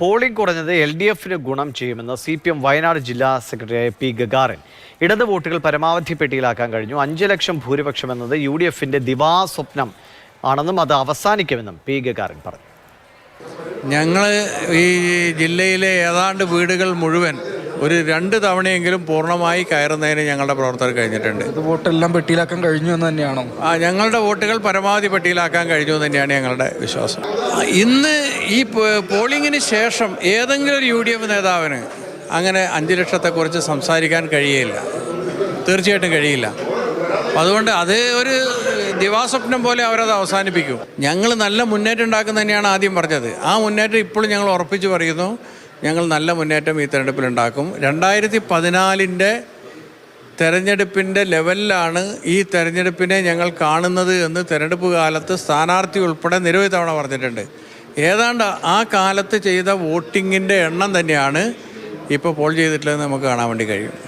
Polling കുറഞ്ഞത് LDFന് ഗുണം ചെയ്യുമെന്ന് CPM വയനാട് ജില്ലാ സെക്രട്ടറിയായ പി ഗഗാറിൻ. ഇടത് വോട്ടുകൾ പരമാവധി പെട്ടിയിലാക്കാൻ കഴിഞ്ഞു. 5 ലക്ഷം ഭൂരിപക്ഷം എന്നത് UDFന്റെ ദിവാസ്വപ്നം ആണെന്നും അത് അവസാനിക്കുമെന്നും പി ഗഗാറിൻ പറഞ്ഞു. ഞങ്ങൾ ഈ ജില്ലയിലെ ഏതാണ്ട് വീടുകൾ മുഴുവൻ ഒരു 2 തവണയെങ്കിലും പൂർണ്ണമായി കയറുന്നതിന് ഞങ്ങളുടെ പ്രവർത്തകർ കഴിഞ്ഞിട്ടുണ്ട്. വോട്ടെല്ലാം പെട്ടിയിലാക്കാൻ കഴിഞ്ഞു എന്ന് തന്നെയാണോ? ഞങ്ങളുടെ വോട്ടുകൾ പരമാവധി പെട്ടിയിലാക്കാൻ കഴിഞ്ഞു എന്ന് തന്നെയാണ് ഞങ്ങളുടെ വിശ്വാസം. ഇന്ന് ഈ പോളിംഗിന് ശേഷം ഏതെങ്കിലും ഒരു UDF നേതാവിന് അങ്ങനെ 5 ലക്ഷത്തെക്കുറിച്ച് സംസാരിക്കാൻ കഴിയില്ല, തീർച്ചയായിട്ടും കഴിയില്ല. അതുകൊണ്ട് അത് ഒരു ദിവാസ്വപ്നം പോലെ അവരത് അവസാനിപ്പിക്കും. ഞങ്ങൾ നല്ല മുന്നേറ്റം ഉണ്ടാക്കുന്ന തന്നെയാണ് ആദ്യം പറഞ്ഞത്. ആ മുന്നേറ്റം ഇപ്പോഴും ഞങ്ങൾ ഉറപ്പിച്ച് പറയുന്നു, ഞങ്ങൾ നല്ല മുന്നേറ്റം ഈ തെരഞ്ഞെടുപ്പിലുണ്ടാക്കും. 2014 തെരഞ്ഞെടുപ്പിൻ്റെ ലെവലിലാണ് ഈ തെരഞ്ഞെടുപ്പിനെ ഞങ്ങൾ കാണുന്നത് എന്ന് തെരഞ്ഞെടുപ്പ് കാലത്ത് സ്ഥാനാർത്ഥി ഉൾപ്പെടെ നിരവധി തവണ പറഞ്ഞിട്ടുണ്ട്. ഏതാണ്ട് ആ കാലത്ത് ചെയ്ത വോട്ടിങ്ങിൻ്റെ എണ്ണം തന്നെയാണ് ഇപ്പോൾ പോൾ ചെയ്തിട്ടുള്ളതെന്ന് നമുക്ക് കാണാൻ വേണ്ടി കഴിയും.